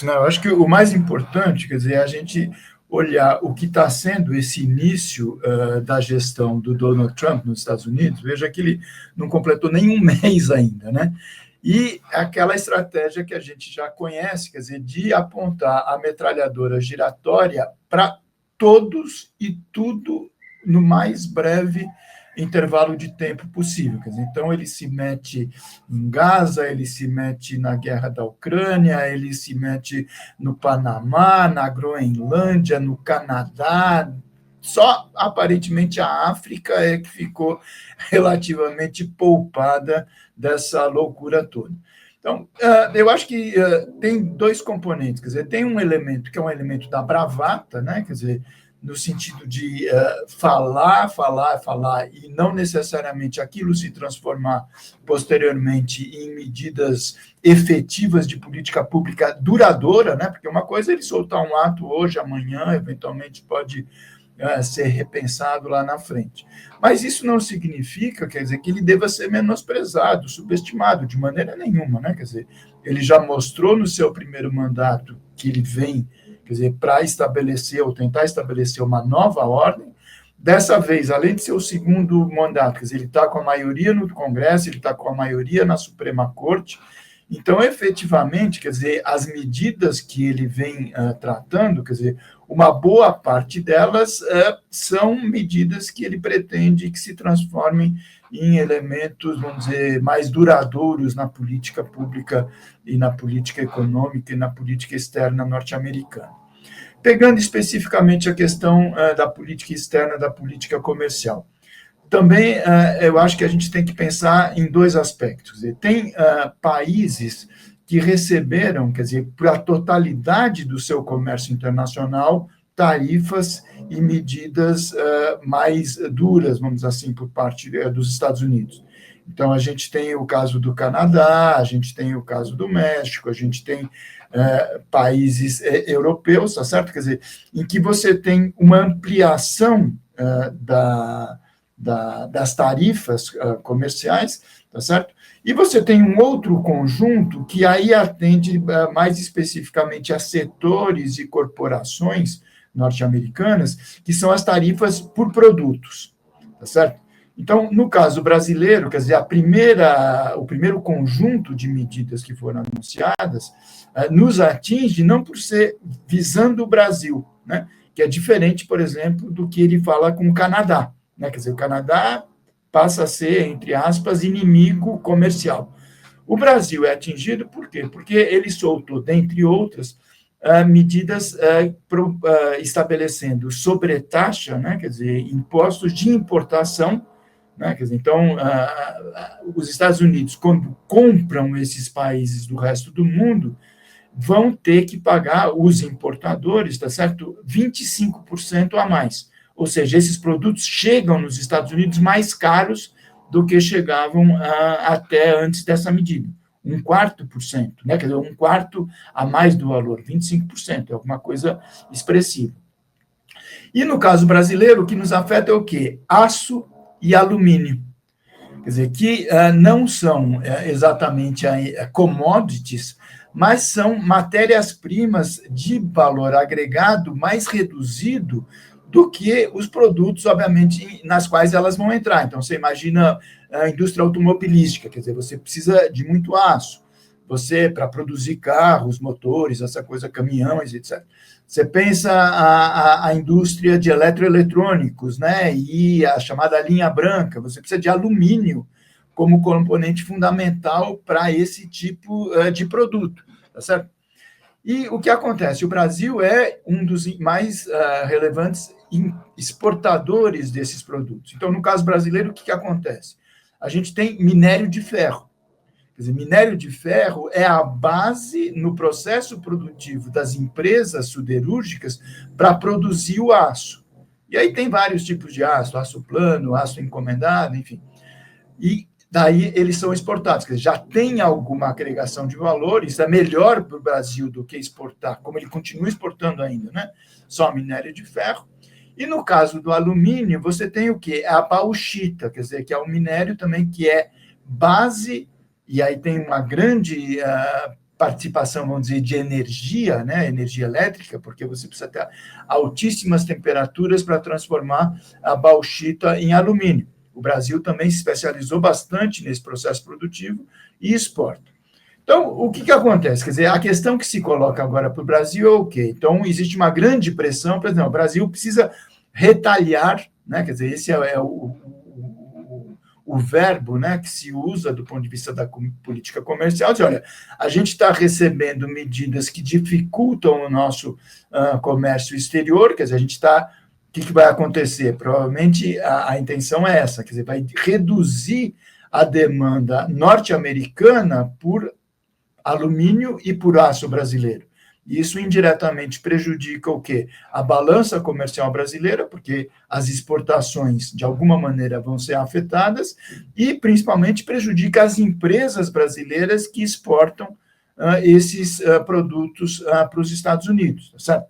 Não, eu acho que o mais importante, quer dizer, é a gente olhar o que está sendo esse início da gestão do Donald Trump nos Estados Unidos. Veja que ele não completou nem um mês ainda, né? E aquela estratégia que a gente já conhece, quer dizer, de apontar a metralhadora giratória para todos e tudo no mais breve intervalo de tempo possível. Quer dizer, então, ele se mete em Gaza, ele se mete na guerra da Ucrânia, ele se mete no Panamá, na Groenlândia, no Canadá. Só aparentemente a África é que ficou relativamente poupada dessa loucura toda. Então, eu acho que tem dois componentes, quer dizer, tem um elemento que é um elemento da bravata, né? Quer dizer, no sentido de falar e não necessariamente aquilo se transformar posteriormente em medidas efetivas de política pública duradoura, né? Porque uma coisa é ele soltar um ato hoje, amanhã, eventualmente pode ser repensado lá na frente. Mas isso não significa, quer dizer, que ele deva ser menosprezado, subestimado, de maneira nenhuma, né? Quer dizer, ele já mostrou no seu primeiro mandato que ele vem, quer dizer, para estabelecer ou tentar estabelecer uma nova ordem. Dessa vez, além de ser o segundo mandato, quer dizer, ele está com a maioria no Congresso, ele está com a maioria na Suprema Corte. Então, efetivamente, quer dizer, as medidas que ele vem tratando, quer dizer, uma boa parte delas são medidas que ele pretende que se transformem em elementos, vamos dizer, mais duradouros na política pública e na política econômica e na política externa norte-americana. Pegando especificamente a questão da política externa, da política comercial. Também eu acho que a gente tem que pensar em dois aspectos. Tem países que receberam, quer dizer, para a totalidade do seu comércio internacional, tarifas e medidas mais duras, vamos dizer assim, por parte dos Estados Unidos. Então, a gente tem o caso do Canadá, a gente tem o caso do México, a gente tem países europeus, tá certo? Quer dizer, em que você tem uma ampliação das tarifas comerciais, tá certo? E você tem um outro conjunto que aí atende mais especificamente a setores e corporações norte-americanas, que são as tarifas por produtos, tá certo? Então, no caso brasileiro, quer dizer, o primeiro conjunto de medidas que foram anunciadas nos atinge não por ser visando o Brasil, né? Que é diferente, por exemplo, do que ele fala com o Canadá, né? Quer dizer, o Canadá passa a ser, entre aspas, inimigo comercial. O Brasil é atingido por quê? Porque ele soltou, dentre outras, medidas estabelecendo sobretaxa, né? Quer dizer, impostos de importação, né? Quer dizer, então, os Estados Unidos, quando compram esses países do resto do mundo, vão ter que pagar os importadores, tá certo? 25% a mais. Ou seja, esses produtos chegam nos Estados Unidos mais caros do que chegavam até antes dessa medida. 1/4%, né? Quer dizer, 1/4 a mais do valor, 25%, é alguma coisa expressiva. E no caso brasileiro, o que nos afeta é o quê? Aço e alumínio. Quer dizer, que não são exatamente commodities, mas são matérias-primas de valor agregado mais reduzido do que os produtos, obviamente, nas quais elas vão entrar. Então, você imagina a indústria automobilística, quer dizer, você precisa de muito aço. Você, para produzir carros, motores, essa coisa, caminhões, etc. Você pensa a indústria de eletroeletrônicos, né, e a chamada linha branca, você precisa de alumínio como componente fundamental para esse tipo de produto, tá certo? E o que acontece? O Brasil é um dos mais relevantes exportadores desses produtos. Então, no caso brasileiro, o que acontece? A gente tem minério de ferro. Quer dizer, minério de ferro é a base no processo produtivo das empresas siderúrgicas para produzir o aço. E aí tem vários tipos de aço plano, aço encomendado, enfim. E daí eles são exportados, quer dizer, já tem alguma agregação de valor, isso é melhor para o Brasil do que exportar, como ele continua exportando ainda, né? Só minério de ferro. E no caso do alumínio, você tem o quê? A bauxita, quer dizer, que é um minério também que é base, e aí tem uma grande participação, vamos dizer, de energia, né, energia elétrica, porque você precisa ter altíssimas temperaturas para transformar a bauxita em alumínio. O Brasil também se especializou bastante nesse processo produtivo e exporta. Então, o que acontece? Quer dizer, a questão que se coloca agora para o Brasil é o quê? Então, existe uma grande pressão para dizer, não, o Brasil precisa retalhar, né? Quer dizer, esse é o verbo, né, que se usa do ponto de vista da política comercial, diz, olha, a gente está recebendo medidas que dificultam o nosso comércio exterior, quer dizer, a gente está... O que vai acontecer? Provavelmente a intenção é essa, quer dizer, vai reduzir a demanda norte-americana por alumínio e por aço brasileiro. Isso indiretamente prejudica o quê? A balança comercial brasileira, porque as exportações, de alguma maneira, vão ser afetadas, e principalmente prejudica as empresas brasileiras que exportam esses produtos para os Estados Unidos, certo?